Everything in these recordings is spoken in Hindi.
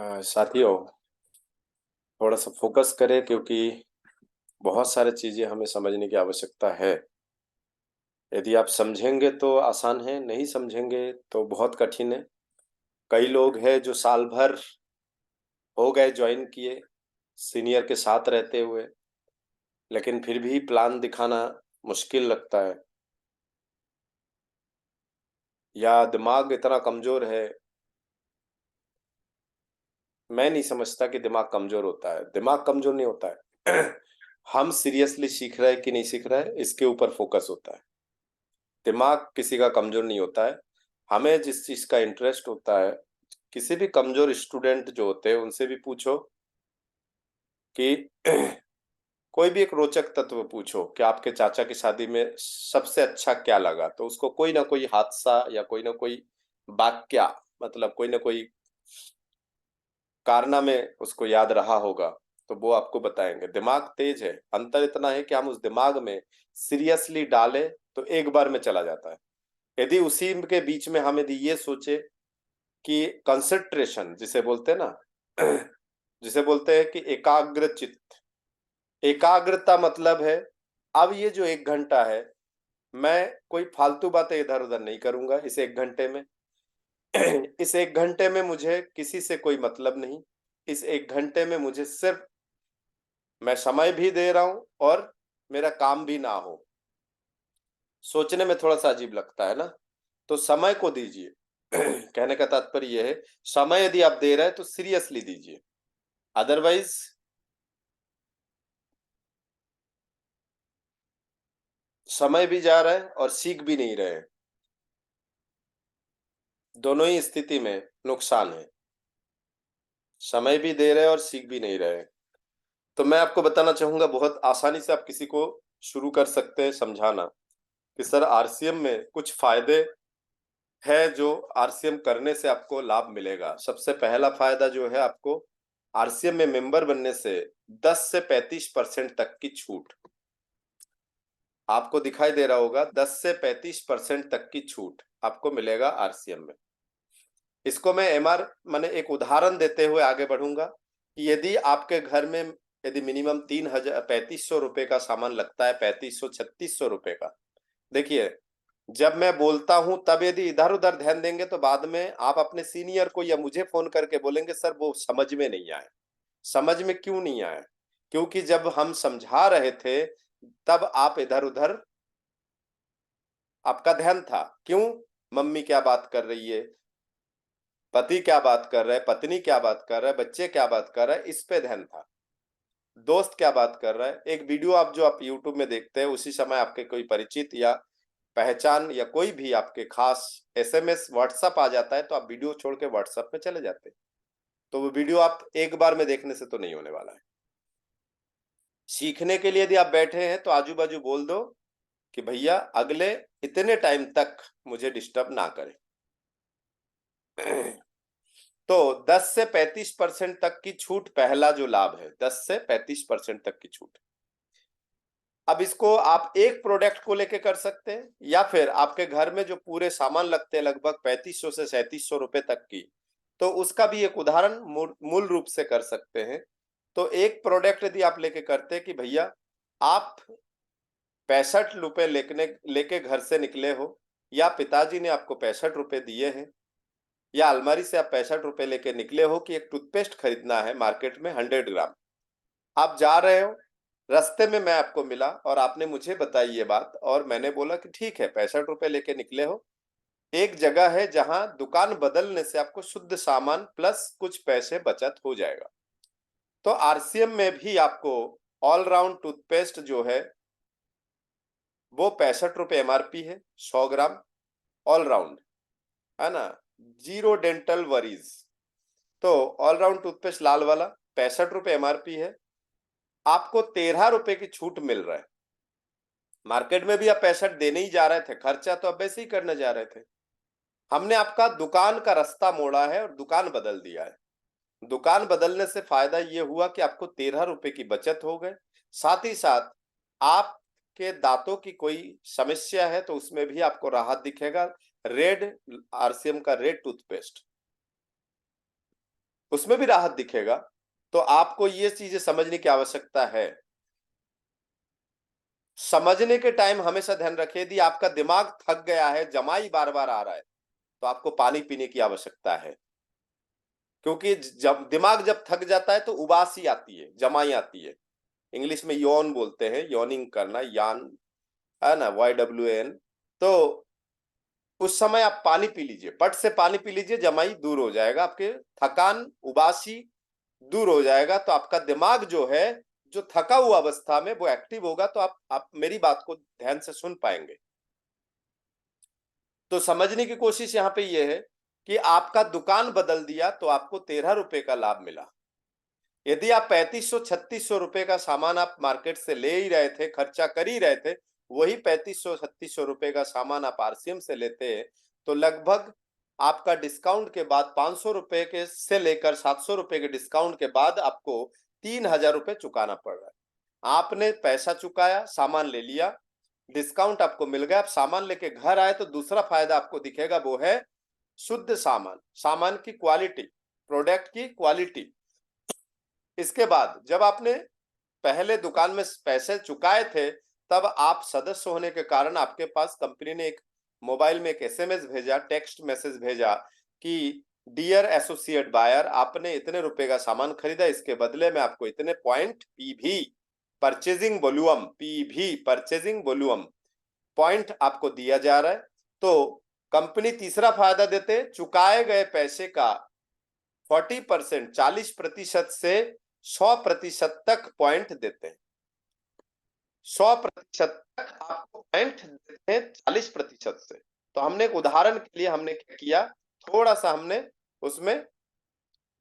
साथियों, थोड़ा सा फोकस करें क्योंकि बहुत सारी चीजें हमें समझने की आवश्यकता है। यदि आप समझेंगे तो आसान है, नहीं समझेंगे तो बहुत कठिन है। कई लोग हैं जो साल भर हो गए ज्वाइन किए, सीनियर के साथ रहते हुए, लेकिन फिर भी प्लान दिखाना मुश्किल लगता है, या दिमाग इतना कमजोर है। मैं नहीं समझता कि दिमाग कमजोर होता है। दिमाग कमजोर नहीं होता है। हम सीरियसली सीख रहे हैं कि नहीं सीख रहे हैं, इसके ऊपर फोकस होता है। दिमाग किसी का कमजोर नहीं होता है। हमें जिस चीज का इंटरेस्ट होता है, किसी भी कमजोर स्टूडेंट जो होते हैं उनसे भी पूछो कि कोई भी एक रोचक तत्व पूछो कि आपके चाचा की शादी में सबसे अच्छा क्या लगा, तो उसको कोई ना कोई हादसा या कोई ना कोई वाक्या, मतलब कोई ना कोई कारनामे उसको याद रहा होगा, तो वो आपको बताएंगे। दिमाग तेज है, अंतर इतना है कि हम उस दिमाग में सीरियसली डालें तो एक बार में चला जाता है। यदि उसी के बीच में हम यदि ये सोचे कि कंसंट्रेशन जिसे बोलते हैं ना, जिसे बोलते हैं कि एकाग्र चित्त, एकाग्रता मतलब है अब ये जो 1 घंटा है, मैं कोई फालतू बातें इधर उधर नहीं करूंगा इस 1 घंटे में। इस 1 घंटे में मुझे किसी से कोई मतलब नहीं। इस 1 घंटे में मुझे सिर्फ मैं समय भी दे रहा हूं और मेरा काम भी ना हो। सोचने में थोड़ा सा अजीब लगता है ना, तो समय को दीजिए। कहने का तात्पर्य यह है, समय यदि आप दे रहे हैं तो सीरियसली दीजिए, अदरवाइज समय भी जा रहा है और सीख भी नहीं रहे हैं। दोनों ही स्थिति में नुकसान है। समय भी दे रहे हैं और सीख भी नहीं रहे हैं। तो मैं आपको बताना चाहूंगा, बहुत आसानी से आप किसी को शुरू कर सकते हैं समझाना कि सर आरसीएम में कुछ फायदे है जो आरसीएम करने से आपको लाभ मिलेगा। सबसे पहला फायदा जो है, आपको आरसीएम में मेंबर बनने से 10 से 35% तक की छूट आपको दिखाई दे रहा होगा। 10 से 35% तक की छूट आपको मिलेगा आरसीएम में। इसको मैं एमआर माने एक उदाहरण देते हुए आगे बढ़ूंगा कि यदि आपके घर में यदि मिनिमम 3500 रुपए का सामान लगता है, 3500 3600 रुपए का। देखिए, जब मैं बोलता हूं तब यदि इधर उधर ध्यान देंगे तो बाद में आप अपने सीनियर को या मुझे फोन करके बोलेंगे सर वो समझ में नहीं आया। समझ में क्यों नहीं आया? क्योंकि जब हम समझा रहे थे तब आप इधर उधर, आपका ध्यान था। क्यों? मम्मी क्या बात कर रही है, पति क्या बात कर रहा है, पत्नी क्या बात कर रहा है, बच्चे क्या बात कर रहा है, इस पे ध्यान था। दोस्त क्या बात कर रहा है, एक वीडियो आप जो आप यूट्यूब में देखते हैं उसी समय आपके कोई परिचित या पहचान या कोई भी आपके खास एसएमएस व्हाट्सएप आ जाता है, तो आप वीडियो छोड़ के व्हाट्सएप में चले जाते हैं। तो वो वीडियो आप एक बार में देखने से तो नहीं होने वाला है। सीखने के लिए यदि आप बैठे हैं तो आजू बाजू बोल दो कि भैया अगले इतने टाइम तक मुझे डिस्टर्ब ना करें। तो 10 से 35% तक की छूट पहला जो लाभ है, 10 से 35% तक की छूट। अब इसको आप एक प्रोडक्ट को लेके कर सकते हैं, या फिर आपके घर में जो पूरे सामान लगते हैं लगभग 3500 से 3700 रुपए तक की, तो उसका भी एक उदाहरण मूल रूप से कर सकते हैं। तो एक प्रोडक्ट यदि आप लेके करते हैं कि भैया आप 65 रुपए लेके घर से निकले हो, या पिताजी ने आपको 65 रुपए दिए हैं, या अलमारी से आप 65 रुपए लेके निकले हो कि एक टूथपेस्ट खरीदना है मार्केट में 100 ग्राम। आप जा रहे हो, रास्ते में मैं आपको मिला और आपने मुझे बताई ये बात, और मैंने बोला कि ठीक है 65 रुपए लेके निकले हो, एक जगह है जहां दुकान बदलने से आपको शुद्ध सामान प्लस कुछ पैसे बचत हो जाएगा। तो आरसीएम में भी आपको ऑलराउंड टूथपेस्ट जो है वो 65 रुपए एमआरपी है, 100 ग्राम ऑलराउंड, है ना, जीरो डेंटल वरीज। तो ऑलराउंड टूथपेस्ट लाल वाला 65 रुपए एमआरपी है, आपको 13 रुपए की छूट मिल रहा है। मार्केट में भी आप 65 देने ही जा रहे थे, खर्चा तो अब वैसे ही करने जा रहे थे। हमने आपका दुकान का रास्ता मोड़ा है और दुकान बदल दिया है। दुकान बदलने से फायदा ये हुआ कि आपको 13 रुपए की बचत हो गए। साथ ही साथ आपके दांतों की कोई समस्या है तो उसमें भी आपको राहत दिखेगा। रेड आरसीएम का रेड टूथपेस्ट उसमें भी राहत दिखेगा। तो आपको ये चीजें समझने की आवश्यकता है। समझने के टाइम हमेशा ध्यान रखिए, यदि आपका दिमाग थक गया है, जमाई बार बार आ रहा है, तो आपको पानी पीने की आवश्यकता है। क्योंकि जब दिमाग जब थक जाता है तो उबासी आती है, जमाई आती है। इंग्लिश में यौन बोलते हैं, यॉनिंग करना, यान, है ना, YWN। तो उस समय आप पानी पी लीजिए, पट से पानी पी लीजिए, जमाई दूर हो जाएगा, आपके थकान, उबासी दूर हो जाएगा। तो आपका दिमाग जो है, जो थका हुआ अवस्था में, वो एक्टिव होगा। तो आप मेरी बात को ध्यान से सुन पाएंगे। तो समझने की कोशिश यहाँ पे ये है कि आपका दुकान बदल दिया तो आपको 13 रुपए का लाभ मिला। यदि आप 3500-3600 रुपए का सामान आप मार्केट से ले ही रहे थे, खर्चा कर ही रहे थे, वही 3500-3600 रुपए का सामान आप RCM से लेते, तो लगभग आपका डिस्काउंट के बाद 500 रुपए के से लेकर 700 रुपए के डिस्काउंट के बाद आपको 3000 रुपए चुकाना पड़ रहा है। आपने पैसा चुकाया, सामान ले लिया, डिस्काउंट आपको मिल गया, आप सामान लेके घर आए तो दूसरा फायदा आपको दिखेगा, वो है शुद्ध सामान, सामान की क्वालिटी, प्रोडक्ट की क्वालिटी। इसके बाद जब आपने पहले दुकान में पैसे चुकाए थे, तब आप सदस्य होने के कारण आपके पास कंपनी ने एक मोबाइल में एक SMS भेजा, टेक्स्ट मैसेज भेजा कि डियर एसोसिएट बायर, आपने इतने रुपए का सामान खरीदा, इसके बदले में आपको इतने point PV, purchasing volume, PV purchasing volume point आपको दिया जा रहा है। तो कंपनी तीसरा फायदा देते, चुकाए गए पैसे का 40%, 40% से 100% तक पॉइंट देते हैं। 100% तक आपको पॉइंट देते हैं 40% से। तो हमने एक उदाहरण के लिए हमने क्या किया, थोड़ा सा हमने उसमें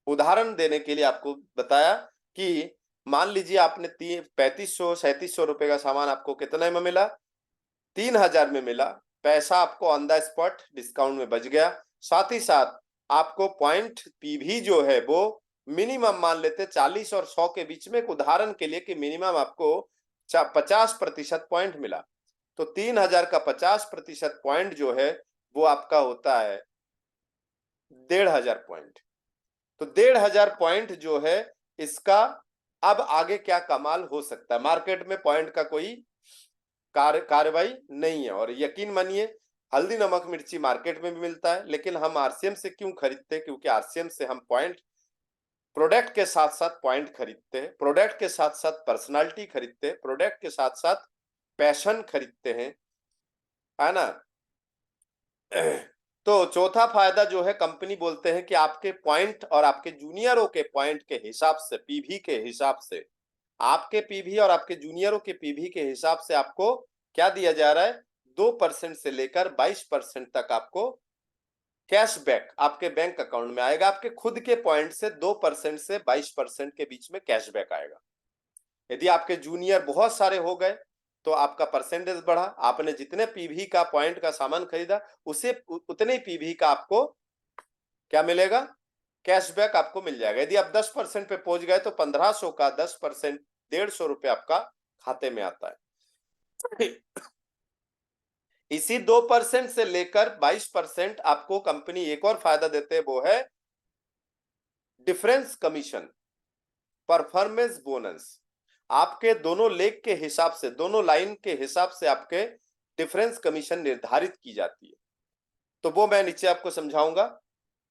उदाहरण देने के लिए आपको बताया कि मान लीजिए आपने 3500-3700 रुपए का सामान आपको कितने में मिला, 3000 में मिला। पैसा आपको ऑन द स्पॉट डिस्काउंट में बच गया। साथ ही साथ आपको पॉइंट PV जो है वो मिनिमम मान लेते 40 और 100 के बीच में, एक उदाहरण के लिए कि मिनिमम आपको 50% पॉइंट मिला। तो 3000 का 50% पॉइंट जो है वो आपका होता है 1500 पॉइंट। तो 1500 पॉइंट जो है इसका, अब आगे क्या कमाल हो सकता है। मार्केट में पॉइंट का कोई कार्रवाई नहीं है। और यकीन मानिए, हल्दी नमक मिर्ची मार्केट में भी मिलता है, लेकिन हम RCM से क्यों खरीदते हैं? क्योंकि RCM से हम पॉइंट, प्रोडक्ट के साथ साथ पॉइंट खरीदते हैं, प्रोडक्ट के साथ साथ पर्सनालिटी खरीदते हैं, प्रोडक्ट के साथ साथ पैशन खरीदते हैं, है ना। तो चौथा फायदा जो है, कंपनी बोलते हैं कि आपके पॉइंट और आपके जूनियरों के पॉइंट के हिसाब से, PV के हिसाब से, आपके PV और आपके जूनियरों के PV के हिसाब से आपको क्या दिया जा रहा है, 2% से लेकर 22% तक आपको कैशबैक आपके बैंक अकाउंट में आएगा। आपके खुद के पॉइंट से 2% से 22% के बीच में कैशबैक आएगा। यदि आपके जूनियर बहुत सारे हो गए तो आपका परसेंटेज बढ़ा, आपने जितने PV का पॉइंट का सामान खरीदा उसे उतने PV का आपको क्या मिलेगा, कैशबैक आपको मिल जाएगा। यदि आप 10% पे पहुंच गए तो 1500 का 10%, 150 रुपए आपका खाते में आता है। इसी 2% से लेकर 22% आपको कंपनी एक और फायदा देते हैं, वो है डिफरेंस कमीशन, परफॉर्मेंस बोनस। आपके दोनों लेग के हिसाब से, दोनों लाइन के हिसाब से आपके डिफरेंस कमीशन निर्धारित की जाती है। तो वो मैं नीचे आपको समझाऊंगा।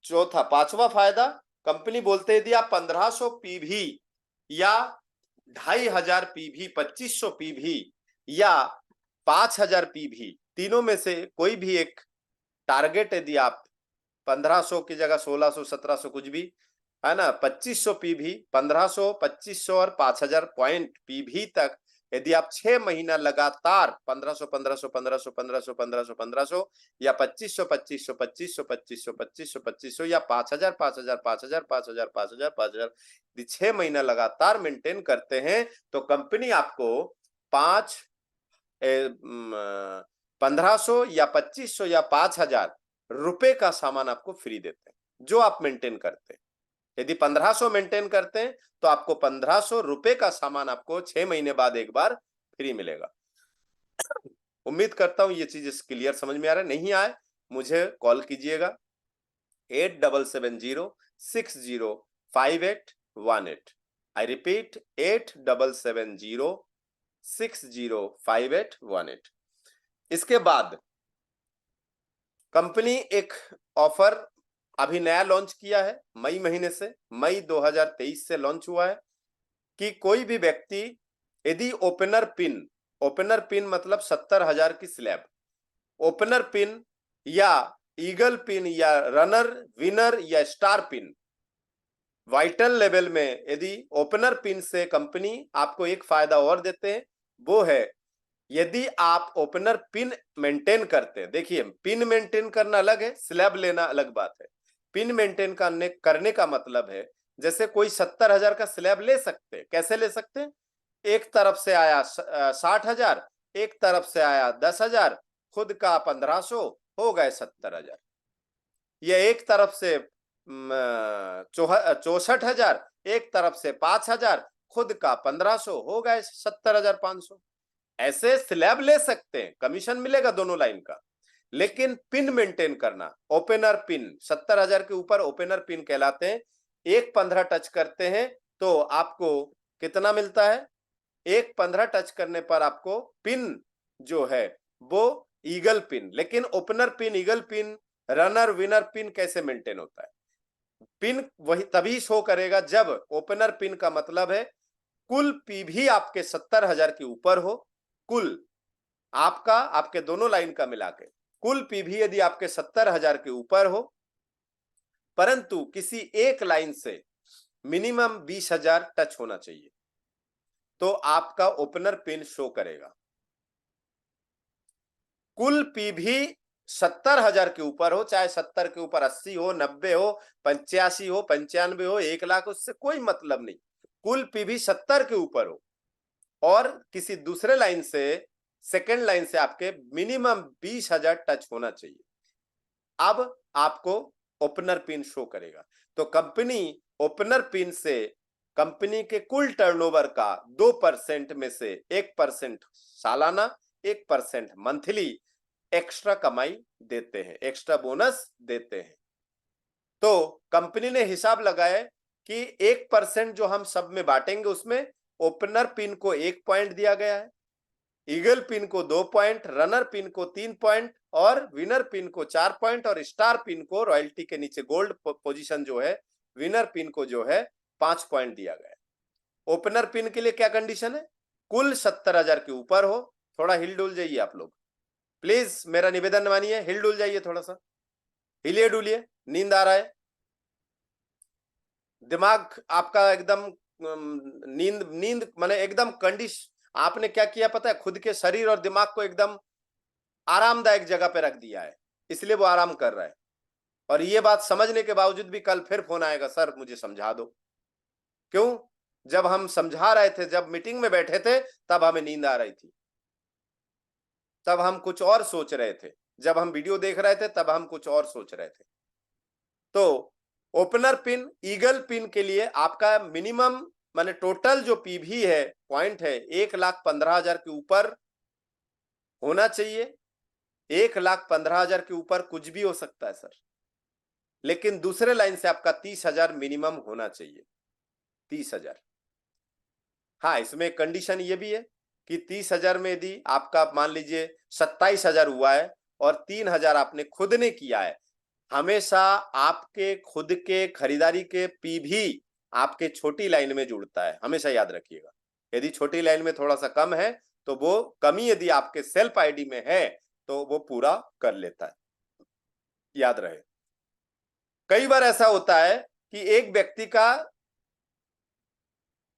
चौथा, पांचवा फायदा, कंपनी बोलते हैं यदि आप 1500 PV या 2500 PV, 2500 PV या 5000 PV, तीनों में से कोई भी एक टारगेट, यदि आप 1500 की जगह 1600, 1700 कुछ भी, है ना, 2500 PV, 1500, 2500 और 5000 पॉइंट PV तक यदि आप 6 महीना लगातार 1500 1500 1500 1500 1500 1500 या 2500 2500 2500 2500 2500 2500 या 5000 5000 5000 5000 5000 5000 यदि 6 महीना लगातार मेंटेन करते हैं तो कंपनी आपको 1500 या 2500 या 5000 रुपए का सामान आपको फ्री देते हैं, जो आप मेंटेन करते हैं। यदि 1500 मेंटेन करते हैं तो आपको 1500 रुपए का सामान आपको 6 महीने बाद एक बार फ्री मिलेगा। उम्मीद करता हूं ये चीज क्लियर समझ में आ रहा है। नहीं आए मुझे कॉल कीजिएगा 877060 5818। I repeat 8770605818। इसके बाद कंपनी एक ऑफर अभी नया लॉन्च किया है, मई महीने से, मई 2023 से लॉन्च हुआ है कि कोई भी व्यक्ति यदि ओपनर पिन मतलब 70,000 की स्लैब, ओपनर पिन या ईगल पिन या रनर विनर या स्टार पिन वाइटल लेवल में यदि ओपनर पिन से कंपनी आपको एक फायदा और देते हैं, वो है यदि आप ओपनर पिन मेंटेन करते हैं। देखिए, पिन मेंटेन करना अलग है, स्लैब लेना अलग बात है। पिन मेंटेन करने का मतलब है जैसे कोई 70,000 का स्लैब ले सकते हैं। कैसे ले सकते हैं? एक तरफ से आया 60,000, एक तरफ से आया 10,000, खुद का 1500, हो गए 70,000। ये एक तरफ से 64,000, एक तरफ से 5,000, खुद का 1500, हो गए 70,500। ऐसे स्लैब ले सकते हैं, कमीशन मिलेगा दोनों लाइन का। लेकिन पिन मेंटेन करना, ओपनर पिन 70,000 के ऊपर ओपनर पिन कहलाते हैं। 1.15 टच करते हैं तो आपको कितना मिलता है? 1.15 टच करने पर आपको पिन जो है वो ईगल पिन। लेकिन opener pin, eagle pin, runner winner pin कैसे मेंटेन होता है? पिन वही तभी शो करेगा जब ओपनर पिन का मतलब है कुल पीवी आपके 70,000 के ऊपर हो। कुल आपके दोनों लाइन का मिला के कुल पीवी यदि आपके 70,000 के ऊपर हो, परंतु किसी एक लाइन से मिनिमम 20,000 टच होना चाहिए, तो आपका ओपनर पिन शो करेगा। कुल पीवी 70,000 के ऊपर हो, चाहे 70 के ऊपर 80 हो, 90 हो, 85 हो, 95 हो, 1,00,000, उससे कोई मतलब नहीं। कुल पीवी 70 के ऊपर हो और किसी दूसरे लाइन से, सेकेंड लाइन से आपके मिनिमम 20,000 टच होना चाहिए, अब आपको ओपनर पिन शो करेगा। तो कंपनी ओपनर पिन से कंपनी के कुल टर्नओवर का 2% में से 1% सालाना, 1% मंथली एक्स्ट्रा कमाई देते हैं, एक्स्ट्रा बोनस देते हैं। तो कंपनी ने हिसाब लगाया कि 1% जो हम सब में बांटेंगे उसमें ओपनर पिन को 1 पॉइंट दिया गया है, ईगल पिन को 2 पॉइंट, रनर पिन को 3 पॉइंट और विनर पिन को 4 पॉइंट और स्टार पिन को रॉयल्टी के नीचे गोल्ड पोजीशन जो है, विनर पिन को जो है 5 पॉइंट दिया गया है। ओपनर पिन के लिए क्या कंडीशन है? कुल 70,000 के ऊपर हो। थोड़ा हिल डुल जाइए आप लोग, प्लीज मेरा निवेदन मानिए, हिल डुल जाइए, थोड़ा सा हिलिए डुलिए, नींद आ रहा है, दिमाग आपका एकदम नींद माने एकदम आपने क्या किया पता है? खुद के शरीर और दिमाग को एकदम आरामदायक जगह पे रख दिया है, इसलिए वो आराम कर रहा है। और ये बात समझने के बावजूद भी कल फिर फोन आएगा, सर मुझे समझा दो। क्यों? जब हम समझा रहे थे, जब मीटिंग में बैठे थे, तब हमें नींद आ रही थी, तब हम कुछ और सोच रहे थे, जब हम वीडियो देख रहे थे तब हम कुछ और सोच रहे थे। तो ओपनर पिन, ईगल पिन के लिए आपका मिनिमम माने टोटल जो पीवी है, पॉइंट है, 1,15,000 के ऊपर होना चाहिए। 1,15,000 के ऊपर कुछ भी हो सकता है सर, लेकिन दूसरे लाइन से आपका 30,000 मिनिमम होना चाहिए, 30,000। हाँ, इसमें कंडीशन ये भी है कि 30,000 में यदि आपका मान लीजिए 27,000 हुआ है और 3,000 आपने खुद ने किया है, हमेशा आपके खुद के खरीदारी के पीवी आपके छोटी लाइन में जुड़ता है, हमेशा याद रखिएगा। यदि छोटी लाइन में थोड़ा सा कम है तो वो कमी यदि आपके सेल्फ आईडी में है तो वो पूरा कर लेता है, याद रहे। कई बार ऐसा होता है कि एक व्यक्ति का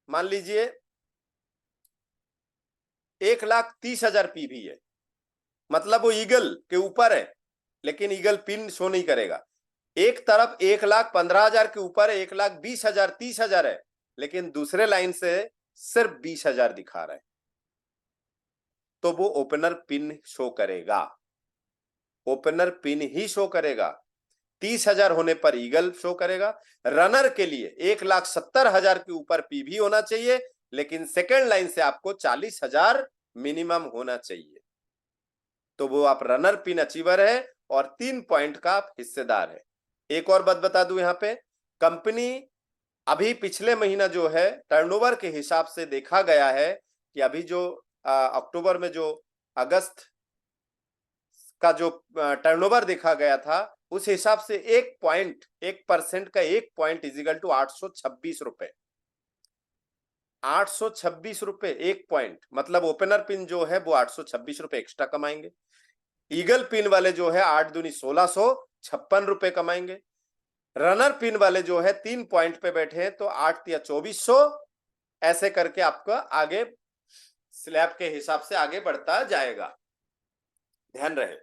मान लीजिए 1,30,000 पीवी है, मतलब वो ईगल के ऊपर है लेकिन ईगल पिन शो नहीं करेगा। एक तरफ 1,15,000 के ऊपर है, 1,20,000 30,000 है, लेकिन दूसरे लाइन से सिर्फ 20,000 दिखा रहा है, तो वो ओपनर पिन शो करेगा, ओपनर पिन ही शो करेगा। 30,000 होने पर ईगल शो करेगा। रनर के लिए 1,70,000 के ऊपर पीवी होना चाहिए, लेकिन सेकेंड लाइन से आपको 40,000 मिनिमम होना चाहिए, तो वो आप रनर पिन अचीवर है और 3 पॉइंट का आप हिस्सेदार है। एक और बात बता दूं, यहां पे कंपनी अभी पिछले महीना जो है टर्नओवर के हिसाब से देखा गया है कि अभी जो अक्टूबर में जो अगस्त का जो टर्नओवर देखा गया था उस हिसाब से 1% का 1 पॉइंट इजिकल टू 826 रुपए। 826 रुपए 1 पॉइंट, मतलब ओपनर पिन जो है वो 826 रुपए एक्स्ट्रा कमाएंगे। ईगल पिन वाले जो है 8 दूनी 1656 रुपए कमाएंगे। रनर पिन वाले जो है 3 पॉइंट पे बैठे हैं तो 8 या 2400, ऐसे करके आपका आगे स्लैब के हिसाब से आगे बढ़ता जाएगा, ध्यान रहे।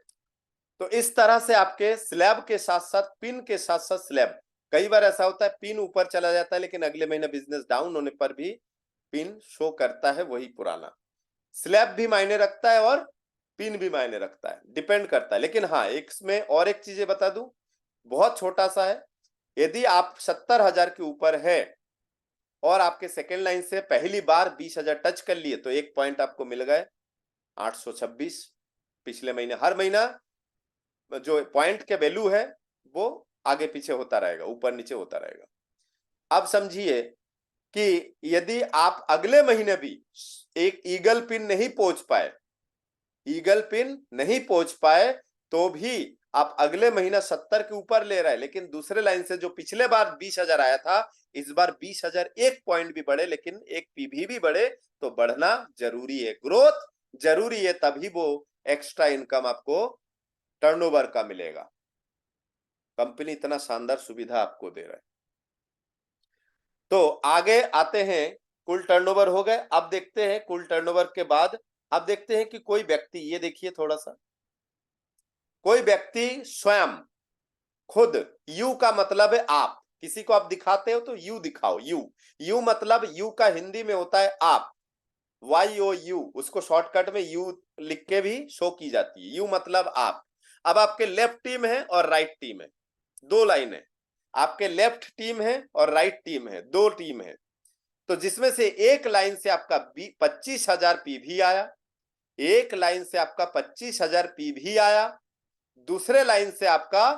तो इस तरह से आपके स्लैब के साथ साथ पिन के साथ साथ स्लैब, कई बार ऐसा होता है पिन ऊपर चला जाता है लेकिन अगले महीने बिजनेस डाउन होने पर भी पिन शो करता है वही पुराना। स्लैब भी मायने रखता है और पिन भी मायने रखता है, डिपेंड करता है। लेकिन हाँ, इसमें और एक चीजें बता दूं, बहुत छोटा सा है। यदि आप 70,000 के ऊपर है और आपके सेकेंड लाइन से पहली बार 20,000 टच कर लिए तो 1 पॉइंट आपको मिल गए 826। पिछले महीने हर महीना जो पॉइंट के वैल्यू है वो आगे पीछे होता रहेगा, ऊपर नीचे होता रहेगा। अब समझिए कि यदि आप अगले महीने भी एक ईगल पिन नहीं पहुंच पाए, ईगल पिन नहीं पहुंच पाए तो भी आप अगले महीना 70 के ऊपर ले रहे हैं, लेकिन दूसरे लाइन से जो पिछले बार 20,000 आया था इस बार 20,000 1 पॉइंट भी बढ़े लेकिन एक पीवी भी बढ़े, तो बढ़ना जरूरी है, ग्रोथ जरूरी है, तभी वो एक्स्ट्रा इनकम आपको टर्नओवर का मिलेगा। कंपनी इतना शानदार सुविधा आपको दे रहा है। तो आगे आते हैं, कुल टर्नओवर हो गए। अब देखते हैं कुल टर्नओवर के बाद अब देखते हैं कि कोई व्यक्ति, ये देखिए थोड़ा सा, कोई व्यक्ति स्वयं खुद, यू का मतलब है आप, किसी को आप दिखाते हो तो यू दिखाओ, यू मतलब यू का हिंदी में होता है आप, YOU, उसको शॉर्टकट में यू लिख के भी शो की जाती है, यू मतलब आप। अब आपके लेफ्ट टीम है और राइट टीम है, दो लाइन है, आपके लेफ्ट टीम है और राइट टीम है, दो टीम है। तो जिसमें से एक लाइन से आपका 25,000 पीवी आया, एक लाइन से आपका 25,000 पीवी आया, दूसरे लाइन से आपका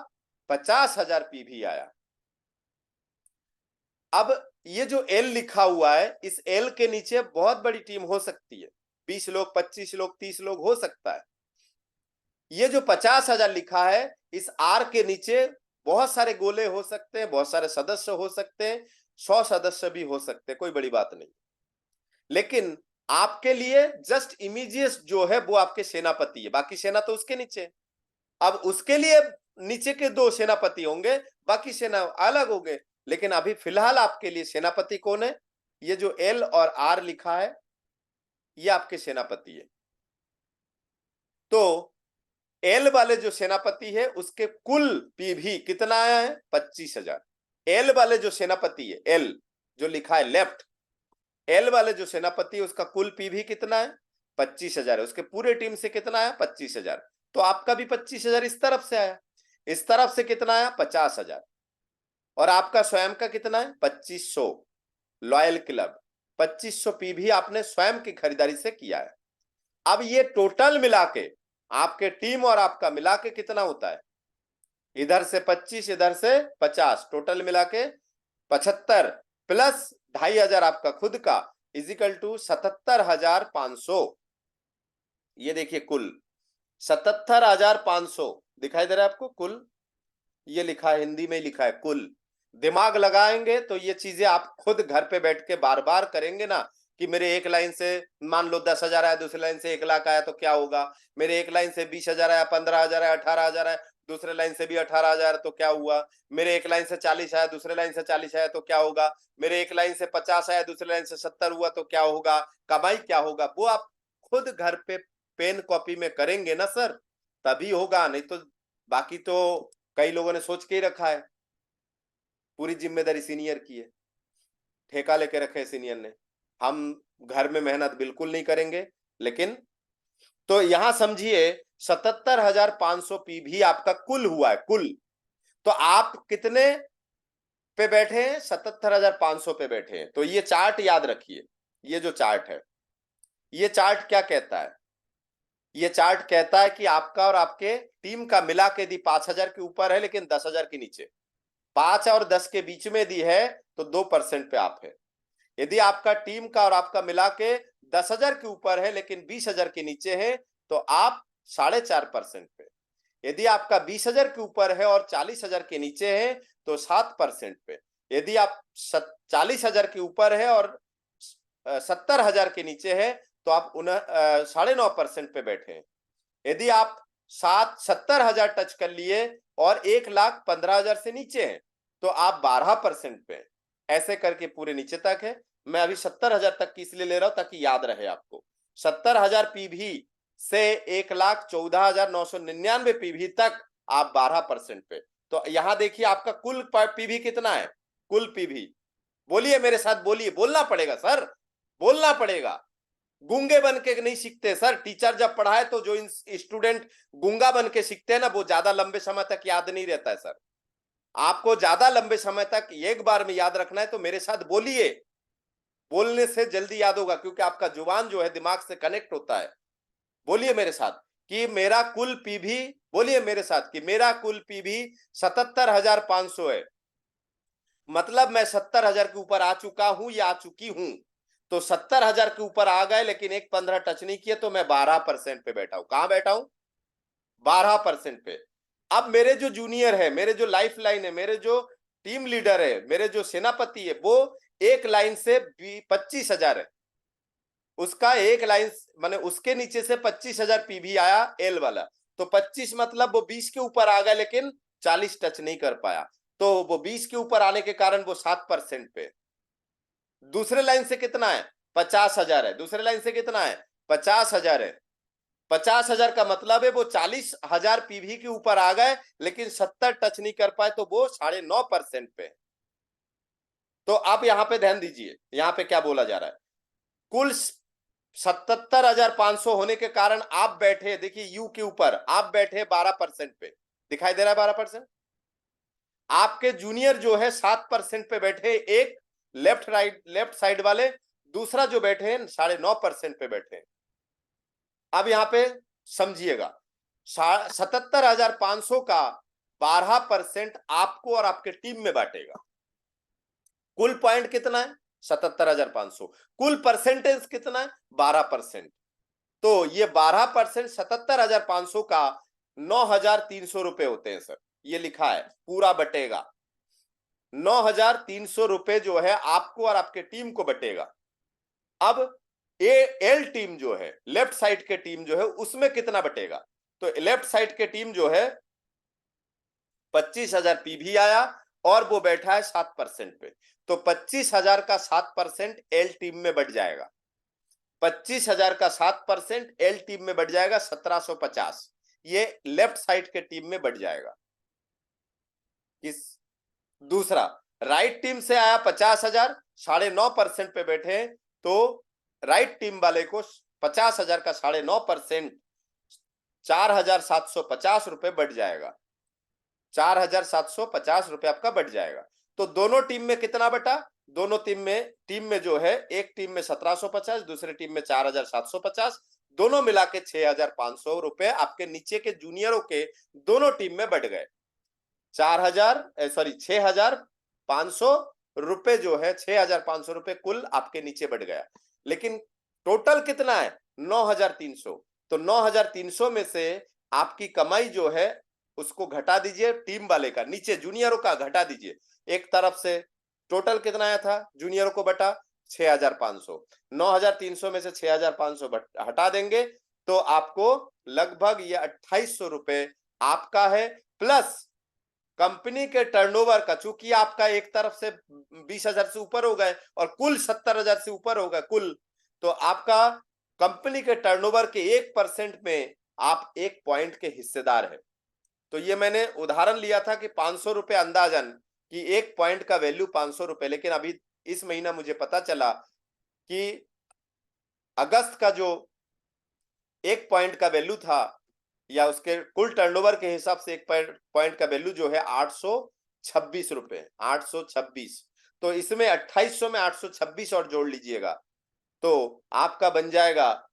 50,000 पीवी आया। अब ये जो एल लिखा हुआ है, इस एल के नीचे बहुत बड़ी टीम हो सकती है, 20 लोग, 25 लोग, 30 लोग हो सकता है। ये जो 50,000 लिखा है, इस आर के नीचे बहुत सारे गोले हो सकते हैं, बहुत सारे सदस्य हो सकते हैं, 100 सदस्य भी हो सकते हैं, कोई बड़ी बात नहीं। लेकिन आपके लिए जस्ट इमीडिएट जो है वो आपके सेनापति है, बाकी सेना तो उसके नीचे। अब उसके लिए नीचे के 2 सेनापति होंगे, बाकी सेना अलग होंगे, लेकिन अभी फिलहाल आपके लिए सेनापति कौन है? ये जो एल और आर लिखा है ये आपके सेनापति है। तो एल वाले जो सेनापति है उसके कुल पीवी कितना आया है? 25,000। एल वाले जो सेनापति है, एल जो लिखा है लेफ्ट, एल वाले जो सेनापति है उसका कुल पीवी कितना है? 25,000 है। उसके पूरे टीम से कितना आया? 25,000। तो आपका भी 25,000 इस तरफ से आया, इस तरफ से कितना आया? 50,000। और आपका स्वयं का कितना है? 2500। लॉयल क्लब 2500 पीवी आपने स्वयं की खरीदारी से किया है। अब ये टोटल मिला के आपके टीम और आपका मिला के कितना होता है? इधर से 25, इधर से 50, टोटल मिला के 75 प्लस 2,500 आपका खुद का इजिकल टू 77,500। ये देखिए कुल 77,500 दिखाई दे रहा है आपको कुल, ये लिखा है, हिंदी में लिखा है कुल। दिमाग लगाएंगे तो ये चीजें आप खुद घर पे बैठ के बार बार करेंगे ना, कि मेरे एक लाइन से मान लो 10,000 आया, दूसरी लाइन से 1 लाख आया तो क्या होगा, मेरे एक लाइन से 20,000 आया, 15,000 आया, 18,000 आया, दूसरे लाइन से भी 18,000 तो क्या हुआ, मेरे एक लाइन से 40 आया, दूसरे लाइन से 40 आया तो क्या होगा, मेरे एक लाइन से 50 आया, दूसरे लाइन से 70 हुआ तो क्या होगा, कमाई क्या होगा, वो आप खुद घर पे पेन कॉपी में करेंगे ना सर, तभी होगा। नहीं तो बाकी तो कई लोगों ने सोच के ही रखा है, पूरी जिम्मेदारी सीनियर की है, ठेका लेके रखे सीनियर ने, हम घर में मेहनत बिल्कुल नहीं करेंगे। लेकिन तो यहां समझिए 77,500 पीवी आपका कुल हुआ है, कुल। तो आप कितने पे बैठे हैं? 77,500 पे बैठे हैं। तो ये चार्ट याद रखिए, ये जो चार्ट है, ये चार्ट क्या कहता है? ये चार्ट कहता है कि आपका और आपके टीम का मिला के यदि 5,000 के ऊपर है लेकिन 10,000 के नीचे, 5 और 10 के बीच में दी है तो 2% पे आप है। यदि आपका टीम का और आपका मिला के 10,000 के ऊपर है लेकिन 20,000 के नीचे है तो आप 4.5% पे। यदि आपका 20,000 के ऊपर है और 40,000 के नीचे है तो 7% पे। यदि आप 40,000 के ऊपर है और 70,000 के नीचे है तो आप 9.5% पे बैठे हैं। यदि आप 70,000 टच कर लिए और 1,15,000 से नीचे हैं तो आप 12% पे। ऐसे करके पूरे नीचे तक है। मैं अभी 70,000 तक की इसलिए ले रहा हूं ताकि याद रहे आपको। 70,000 पीवी से 1,14,999 पीवी तक आप 12% पे। तो यहां देखिए आपका कुल पीवी कितना है, कुल पीवी बोलिए मेरे साथ, बोलिए, बोलना पड़ेगा सर, बोलना पड़ेगा। गूंगे बन के नहीं सीखते सर, टीचर जब पढ़ाए तो जो स्टूडेंट गूंगा बन के सीखते हैं ना वो ज्यादा लंबे समय तक याद नहीं रहता है सर। आपको ज्यादा लंबे समय तक एक बार में याद रखना है तो मेरे साथ बोलिए, बोलने से जल्दी याद होगा क्योंकि आपका जुबान जो है दिमाग से कनेक्ट होता है। बोलिए मेरे साथ कि मेरा कुल पीवी, बोलिए मेरे साथ कि मेरा कुल पीवी 77,500 है। मतलब मैं 70,000 के ऊपर आ चुका हूं या आ चुकी हूं। तो 70,000 के ऊपर आ गए लेकिन 1.15 टच नहीं किए तो मैं 12% पे बैठा हूं। कहां बैठा हूं? 12% पे। अब मेरे जो जूनियर है, मेरे जो लाइफ लाइन है, मेरे जो टीम लीडर है, मेरे जो सेनापति है वो एक लाइन से 25,000 है। उसका एक लाइन माने उसके नीचे से 25,000 पीवी आया एल वाला। तो 25 मतलब वो 20 के ऊपर आ गया लेकिन 40 टच नहीं कर पाया। तो वो 20 के ऊपर आने के कारण वो 7% पे। दूसरे लाइन से कितना है? 50,000 है। दूसरे लाइन से कितना है? 50,000 है। 50,000 का मतलब है वो 40,000 पीवी के ऊपर आ गए लेकिन 70 टच नहीं कर पाए तो वो 9.5% पे। तो आप यहां पे ध्यान दीजिए, यहां पे क्या बोला जा रहा है। कुल 77,500 होने के कारण आप बैठे, देखिए यू के ऊपर आप बैठे 12% पे। दिखाई दे रहा है 12%। आपके जूनियर जो है 7% पे बैठे, एक लेफ्ट साइड वाले, दूसरा जो बैठे 9.5% पे बैठे। अब यहां पे समझिएगा, 77,500 का 12% आपको और आपके टीम में बांटेगा। कुल पॉइंट कितना है? 77,500। कुल परसेंटेज कितना है? 12%। तो ये 12% 77,500 का 9,300 रुपए होते हैं सर। ये लिखा है पूरा बटेगा 9,300 रुपए जो है आपको और आपके टीम को बटेगा। अब एल टीम जो है, लेफ्ट साइड के टीम जो है उसमें कितना बटेगा? तो लेफ्ट साइड के टीम जो है 25,000 पीवी आया और वो बैठा है 7% पे। तो 25,000 का 7% एल टीम में बढ़ जाएगा। 25,000 का 7% एल टीम में बढ़ जाएगा 1,750। ये लेफ्ट साइड के टीम में बढ़ जाएगा। किस? दूसरा राइट टीम से आया 50,000, 9.5% पे बैठे तो राइट टीम वाले को 50,000 का 9.5% 4,750 रुपए बढ़ जाएगा। 4,750 रुपए आपका बढ़ जाएगा। तो दोनों टीम में कितना बटा? दोनों टीम में जो है, एक टीम में 1,750, दूसरी टीम में 4,750, दोनों मिला के 6,500 रुपए आपके नीचे के जूनियरों के दोनों टीम में बढ़ गए। 6,500 रुपए जो है, 6,500 रुपए कुल आपके नीचे बढ़ गया। लेकिन टोटल कितना है? 9,300। तो 9,300 में से आपकी कमाई जो है उसको घटा दीजिए, टीम वाले का, नीचे जूनियरों का घटा दीजिए। एक तरफ से टोटल कितना आया था जूनियरों को बटा 6,500। 9,300 में से 6,500 हटा देंगे तो आपको लगभग ये 2,800 रुपए आपका है, प्लस कंपनी के टर्नओवर का, चूंकि आपका एक तरफ से 20,000 से ऊपर हो गए और कुल 70,000 से ऊपर हो गए कुल, तो आपका कंपनी के टर्नओवर के 1% में आप 1 पॉइंट के हिस्सेदार है। तो ये मैंने उदाहरण लिया था कि 500 रुपए अंदाजन कि 1 पॉइंट का वैल्यू 500 रुपए, लेकिन अभी इस महीना मुझे पता चला कि अगस्त का जो 1 पॉइंट का वैल्यू था या उसके कुल टर्नओवर के हिसाब से 1 पॉइंट का वैल्यू जो है 826 रुपए, 826। तो इसमें 2,800 में 826 और जोड़ लीजिएगा तो आपका बन जाएगा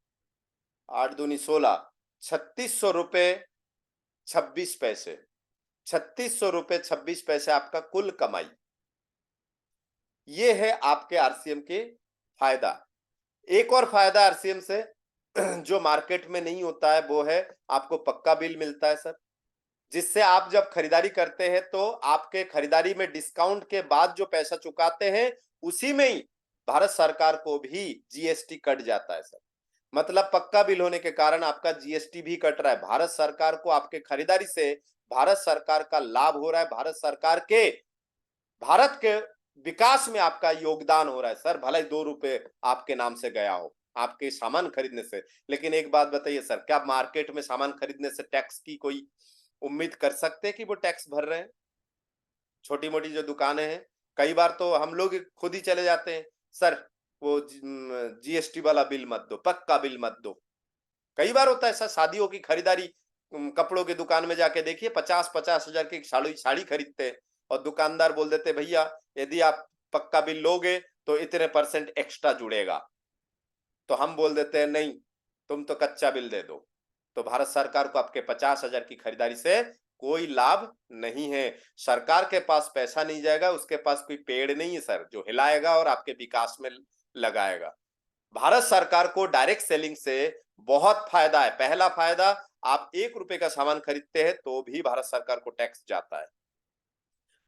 8 दूनी 16, 3,600 रुपए 26 पैसे। ₹3600.26 आपका कुल कमाई। ये है आपके आरसीएम के फायदा। एक और फायदा आरसीएम से जो मार्केट में नहीं होता है वो है आपको पक्का बिल मिलता है सर, जिससे आप जब खरीदारी करते हैं तो आपके खरीदारी में डिस्काउंट के बाद जो पैसा चुकाते हैं उसी में ही भारत सरकार को भी जीएसटी कट जाता है सर। मतलब पक्का बिल होने के कारण आपका जीएसटी भी कट रहा है। भारत सरकार को आपके खरीदारी से भारत सरकार का लाभ हो रहा है, भारत के विकास में आपका योगदान हो रहा है सर। भले ही 2 रुपए आपके नाम से गया हो आपके सामान खरीदने से, लेकिन एक बात बताइए सर, क्या मार्केट में सामान खरीदने से टैक्स की कोई उम्मीद कर सकते हैं कि वो टैक्स भर रहे हैं? छोटी मोटी जो दुकानें हैं, कई बार तो हम लोग खुद ही चले जाते हैं, सर वो जीएसटी वाला बिल मत दो, पक्का बिल मत दो। कई बार होता है ऐसा, शादियों की खरीदारी कपड़ों की दुकान में जाके देखिए, 50-50 हजार की साड़ी खरीदते हैं और दुकानदार बोल देते भैया यदि आप पक्का बिल लोगे तो इतने % एक्स्ट्रा जुड़ेगा। तो हम बोल देते हैं नहीं, तुम तो कच्चा बिल दे दो। तो भारत सरकार को आपके 50,000 की खरीदारी से कोई लाभ नहीं है। सरकार के पास पैसा नहीं जाएगा, उसके पास कोई पेड़ नहीं है सर जो हिलाएगा और आपके विकास में लगाएगा। भारत सरकार को डायरेक्ट सेलिंग से बहुत फायदा है। पहला फायदा, आप 1 रुपए का सामान खरीदते हैं तो भी भारत सरकार को टैक्स जाता है।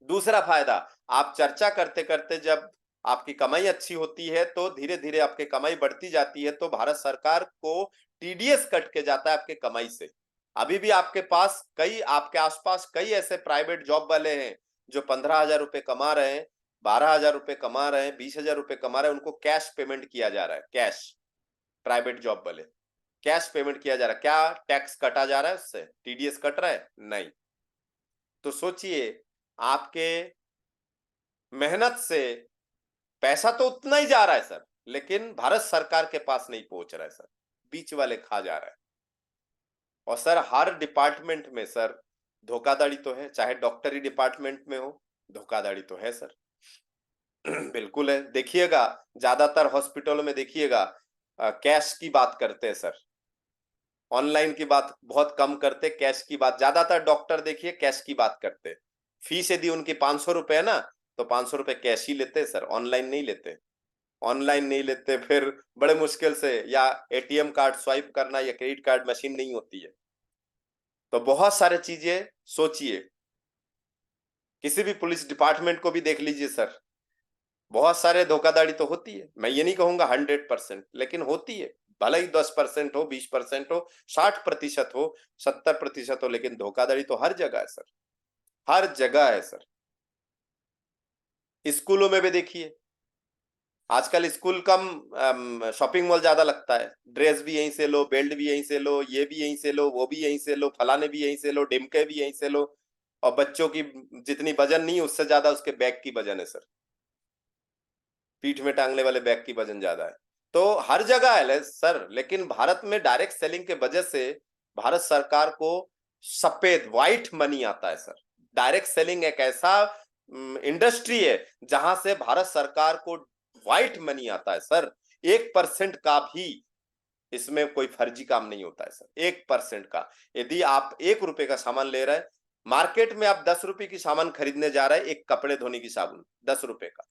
दूसरा फायदा, आप चर्चा करते करते जब आपकी कमाई अच्छी होती है तो धीरे धीरे आपकी कमाई बढ़ती जाती है तो भारत सरकार को टीडीएस कट के जाता है आपके कमाई से। अभी भी आपके आसपास कई ऐसे प्राइवेट जॉब वाले हैं जो 15,000 रुपए कमा रहे हैं, 12,000 रुपए कमा रहे हैं, 20,000 रुपए कमा रहे हैं, उनको कैश पेमेंट किया जा रहा है। कैश, प्राइवेट जॉब वाले कैश पेमेंट किया जा रहा है। क्या टैक्स कटा जा रहा है उससे? टीडीएस कट रहा है? नहीं। तो सोचिए, आपके मेहनत से पैसा तो उतना ही जा रहा है सर, लेकिन भारत सरकार के पास नहीं पहुंच रहा है सर, बीच वाले खा जा रहा है। और सर हर डिपार्टमेंट में सर धोखाधड़ी तो है, चाहे डॉक्टरी डिपार्टमेंट में हो, धोखाधड़ी तो है सर। बिल्कुल है। देखिएगा, ज्यादातर हॉस्पिटलों में देखिएगा कैश की बात करते हैं सर, ऑनलाइन की बात बहुत कम करते, कैश की बात ज्यादातर। डॉक्टर देखिए कैश की बात करते। फीस यदि उनकी 500 रुपए है ना, तो 500 रुपए कैश ही लेते सर, ऑनलाइन नहीं लेते। ऑनलाइन नहीं लेते, फिर बड़े मुश्किल से, या एटीएम कार्ड स्वाइप करना या क्रेडिट कार्ड मशीन नहीं होती है। तो बहुत सारे चीजें सोचिए, किसी भी पुलिस डिपार्टमेंट को भी देख लीजिए सर, बहुत सारे धोखाधड़ी तो होती है। मैं ये नहीं कहूंगा 100%, लेकिन होती है। भले ही 10% हो, 20% हो, 60% हो, 70% हो, लेकिन धोखाधड़ी तो हर जगह है सर, हर जगह है सर। स्कूलों में भी देखिए, आजकल स्कूल कम शॉपिंग मॉल ज्यादा लगता है। ड्रेस भी यहीं से लो, बेल्ट भी यहीं से लो, ये भी यहीं से लो, वो भी यहीं से लो, फलाने भी यहीं से लो, डिमके भी यहीं से लो। और बच्चों की जितनी वजन नहीं, उससे ज्यादा उसके बैग की वजन है सर, पीठ में टांगने वाले बैग की वजन ज्यादा है। तो हर जगह है सर, लेकिन भारत में डायरेक्ट सेलिंग के वजह से भारत सरकार को सफेद व्हाइट मनी आता है सर। डायरेक्ट सेलिंग एक ऐसा इंडस्ट्री है जहां से भारत सरकार को व्हाइट मनी आता है सर। 1% का भी इसमें कोई फर्जी काम नहीं होता है सर, 1% का। यदि आप 1 रुपए का सामान ले रहे हैं, मार्केट में आप 10 रुपए की सामान खरीदने जा रहे हैं, एक कपड़े धोने की साबुन 10 रुपए का,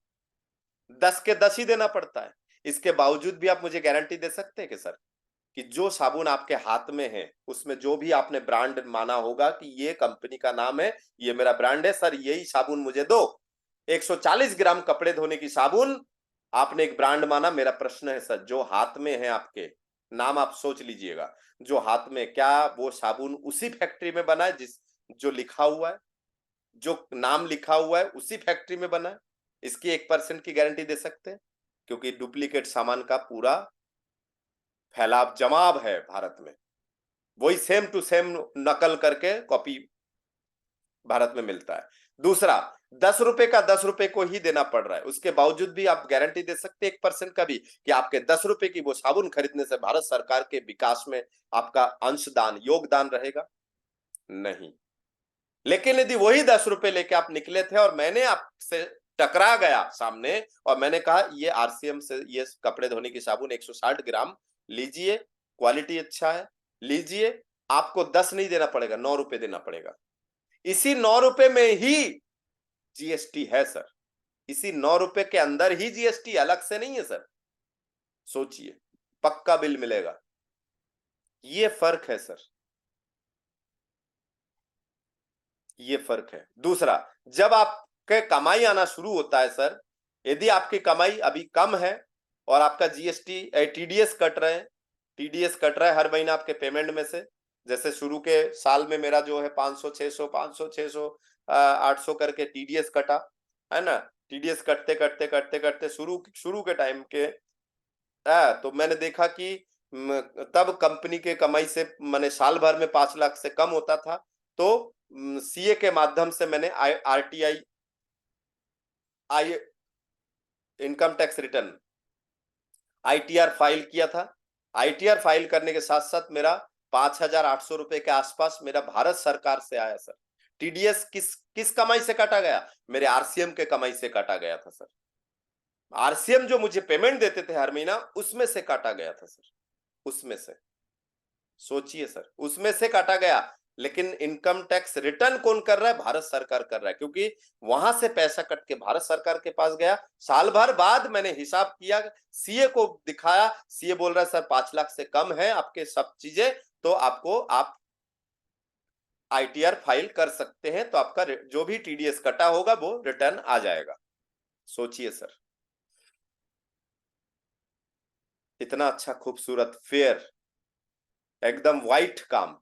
10 के 10 ही देना पड़ता है। इसके बावजूद भी आप मुझे गारंटी दे सकते हैं कि सर, कि जो साबुन आपके हाथ में है उसमें जो भी आपने ब्रांड माना होगा कि ये कंपनी का नाम है, ये मेरा ब्रांड है सर, यही साबुन मुझे दो। 140 ग्राम कपड़े धोने की साबुन आपने एक ब्रांड माना। मेरा प्रश्न है सर, जो हाथ में है आपके, नाम आप सोच लीजिएगा, जो हाथ में, क्या वो साबुन उसी फैक्ट्री में बना है जिस जो लिखा हुआ है, जो नाम लिखा हुआ है उसी फैक्ट्री में बना है? इसकी 1% की गारंटी दे सकते हैं? क्योंकि डुप्लीकेट सामान का पूरा फैलाव जमाव है भारत में। वही सेम टू सेम नकल करके कॉपी भारत में मिलता है। दूसरा, 10 रुपए का 10 रुपए को ही देना पड़ रहा है, उसके बावजूद भी आप गारंटी दे सकते हैं 1% का भी, कि आपके 10 रुपए की वो साबुन खरीदने से भारत सरकार के विकास में आपका अंशदान, योगदान रहेगा? नहीं। लेकिन यदि वही 10 रुपए लेके आप निकले थे और मैंने आपसे टकरा गया सामने और मैंने कहा ये आरसीएम से ये कपड़े धोने की साबुन 160 ग्राम लीजिए, क्वालिटी अच्छा है, लीजिए, आपको 10 नहीं देना पड़ेगा, 9 रुपए देना पड़ेगा। इसी 9 रुपए में ही जीएसटी है सर, इसी 9 रुपए के अंदर ही जीएसटी, अलग से नहीं है सर। सोचिए, पक्का बिल मिलेगा। ये फर्क है सर, ये फर्क है। दूसरा, जब आपके कमाई आना शुरू होता है सर, यदि आपकी कमाई अभी कम है और आपका जीएसटी टीडीएस कट रहे हैं, टीडीएस कट रहा है हर महीना आपके पेमेंट में से, जैसे शुरू के साल में मेरा जो है 500 600 500 600 800 करके टीडीएस कटा है ना। टीडीएस कटते कटते कटते कटते शुरू शुरू के टाइम के तो मैंने देखा कि तब कंपनी के कमाई से मैंने साल भर में 5 लाख से कम होता था, तो सीए के माध्यम से मैंने RTI I income tax return ITR file किया था। आईटीआर फाइल करने के साथ साथ मेरा 5,800 रुपए के आसपास मेरा भारत सरकार से आया सर। टीडीएस किस किस कमाई से काटा गया? मेरे आरसीएम के कमाई से काटा गया था सर। आरसीएम जो मुझे पेमेंट देते थे हर महीना, उसमें से काटा गया था सर, उसमें से। सोचिए सर, उसमें से काटा गया। लेकिन इनकम टैक्स रिटर्न कौन कर रहा है? भारत सरकार कर रहा है, क्योंकि वहां से पैसा कट के भारत सरकार के पास गया। साल भर बाद मैंने हिसाब किया, सीए को दिखाया, सीए बोल रहा है सर 5 लाख से कम है आपके सब चीजें, तो आप आईटीआर फाइल कर सकते हैं, तो आपका जो भी टीडीएस कटा होगा वो रिटर्न आ जाएगा। सोचिए सर, इतना अच्छा खूबसूरत फेयर एकदम व्हाइट काम।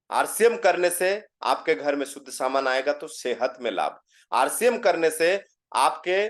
आरसीएम करने से आपके घर में शुद्ध सामान आएगा तो सेहत में लाभ। आरसीएम करने से आपके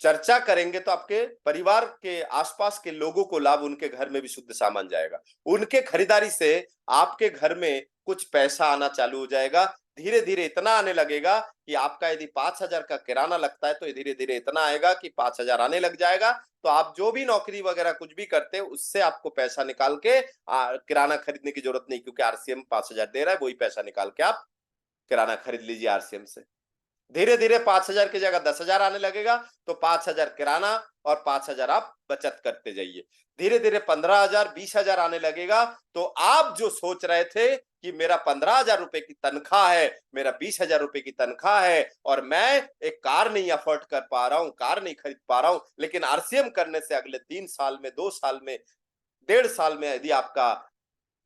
चर्चा करेंगे तो आपके परिवार के आसपास के लोगों को लाभ, उनके घर में भी शुद्ध सामान जाएगा। उनके खरीदारी से आपके घर में कुछ पैसा आना चालू हो जाएगा। धीरे धीरे इतना आने लगेगा कि आपका यदि 5,000 का किराना लगता है तो धीरे धीरे इतना आएगा कि 5,000 आने लग जाएगा। तो आप जो भी नौकरी वगैरह कुछ भी करते हैं, उससे आपको पैसा निकाल के किराना खरीदने की जरूरत नहीं, क्योंकि आरसीएम 5,000 दे रहा है, वही पैसा निकाल के आप किराना खरीद लीजिए आरसीएम से। धीरे धीरे 5,000 की जगह 10,000 आने लगेगा, तो 5,000 किराना और 5,000 आप बचत करते जाइए। धीरे धीरे 15,000 20,000 आने लगेगा, तो आप जो सोच रहे थे कि मेरा 15,000 रुपए की तनख्वाह है, मेरा 20,000 रुपए की तनख्वाह है और मैं एक कार नहीं अफोर्ड कर पा रहा हूं, कार नहीं खरीद पा रहा हूं, लेकिन आरसीएम करने से अगले 3 साल में, 2 साल में, 1.5 साल में यदि आपका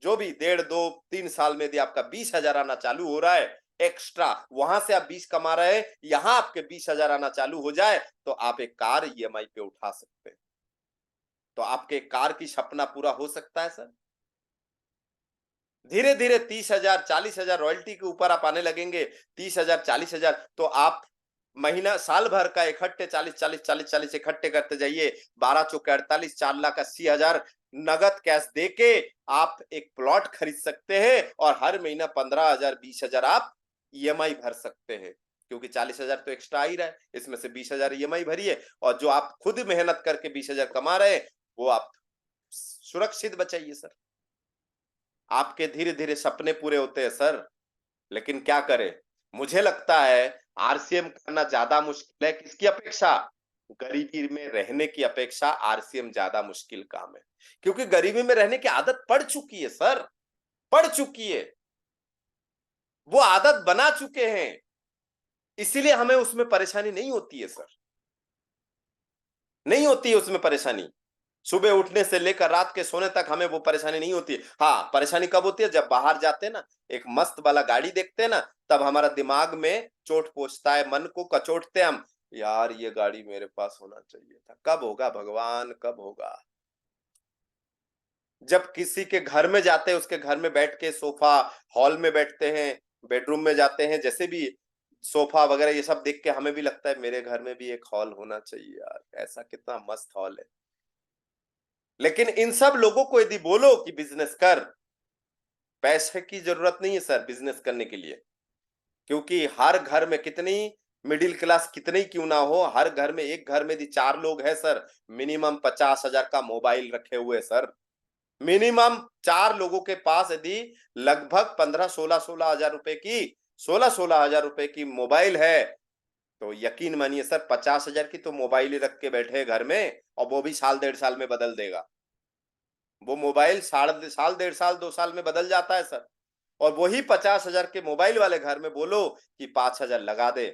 जो भी 1.5 2 3 साल में यदि आपका 20,000 आना चालू हो रहा है एक्स्ट्रा, वहां से आप 20 कमा रहे हैं, यहां आपके 20,000 आना चालू हो जाए, तो आप एक कार ईएमआई पे उठा सकते हैं। तो आपके कार की सपना पूरा हो सकता है सर। धीरे धीरे 30,000 40,000 रॉयल्टी के ऊपर आप आने लगेंगे, 30,000 40,000, तो आप महीना साल भर का इकट्ठे 40 इकट्ठे करते जाइए। 12 चौके 48, 4,80,000 नगद कैश देके आप एक प्लॉट खरीद सकते हैं और हर महीना 15,000 20,000 आप ईएमआई भर सकते हैं, क्योंकि 40,000 तो एक्स्ट्रा आ ही रहा है, इसमें से 20,000 ईएमआई भरिए और जो आप खुद मेहनत करके 20,000 कमा रहे हैं वो आप सुरक्षित बचाइए सर। आपके धीरे धीरे सपने पूरे होते हैं सर। लेकिन क्या करें, मुझे लगता है आरसीएम करना ज्यादा मुश्किल है। किसकी अपेक्षा? गरीबी में रहने की अपेक्षा आरसीएम ज्यादा मुश्किल काम है, क्योंकि गरीबी में रहने की आदत पड़ चुकी है सर, पड़ चुकी है, वो आदत बना चुके हैं, इसीलिए हमें उसमें परेशानी नहीं होती है सर, नहीं होती है उसमें परेशानी। सुबह उठने से लेकर रात के सोने तक हमें वो परेशानी नहीं होती है। हाँ, परेशानी कब होती है? जब बाहर जाते हैं ना, एक मस्त वाला गाड़ी देखते हैं ना, तब हमारा दिमाग में चोट पहुंचता है, मन को कचोटते हैं हम, यार ये गाड़ी मेरे पास होना चाहिए था, कब होगा भगवान, कब होगा। जब किसी के घर में जाते हैं, उसके घर में बैठ के सोफा, हॉल में बैठते हैं, बेडरूम में जाते हैं, जैसे भी सोफा वगैरह ये सब देख के हमें भी लगता है मेरे घर में भी एक हॉल होना चाहिए यार, ऐसा कितना मस्त हॉल है। लेकिन इन सब लोगों को यदि बोलो कि बिजनेस कर, पैसे की जरूरत नहीं है सर बिजनेस करने के लिए, क्योंकि हर घर में कितनी मिडिल क्लास कितनी क्यों ना हो, हर घर में, एक घर में यदि 4 लोग हैं सर, मिनिमम 50,000 का मोबाइल रखे हुए सर। मिनिमम 4 लोगों के पास यदि लगभग 15 16 16 हजार रुपए की 16 16 हजार रुपए की मोबाइल है, तो यकीन मानिए सर 50,000 की तो मोबाइल ही रख के बैठे घर में, और वो भी साल 1.5 साल में बदल देगा। वो मोबाइल साल 1.5 साल 2 साल में बदल जाता है सर। और वही 50,000 के मोबाइल वाले घर में बोलो कि 5,000 लगा दे,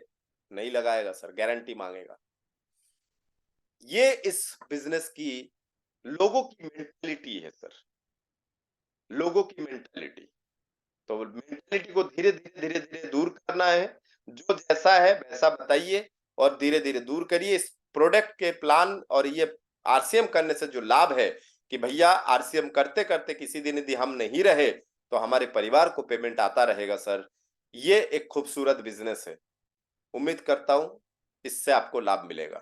नहीं लगाएगा सर, गारंटी मांगेगा। ये इस बिजनेस की लोगों की मेंटेलिटी है सर, लोगों की मेंटेलिटी। तो मेंटेलिटी को धीरे धीरे धीरे धीरे दूर करना है। जो जैसा है वैसा बताइए और धीरे धीरे दूर करिए। इस प्रोडक्ट के प्लान और ये आरसीएम करने से जो लाभ है कि भैया आरसीएम करते करते किसी दिन यदि हम नहीं रहे तो हमारे परिवार को पेमेंट आता रहेगा सर। ये एक खूबसूरत बिजनेस है। उम्मीद करता हूं इससे आपको लाभ मिलेगा।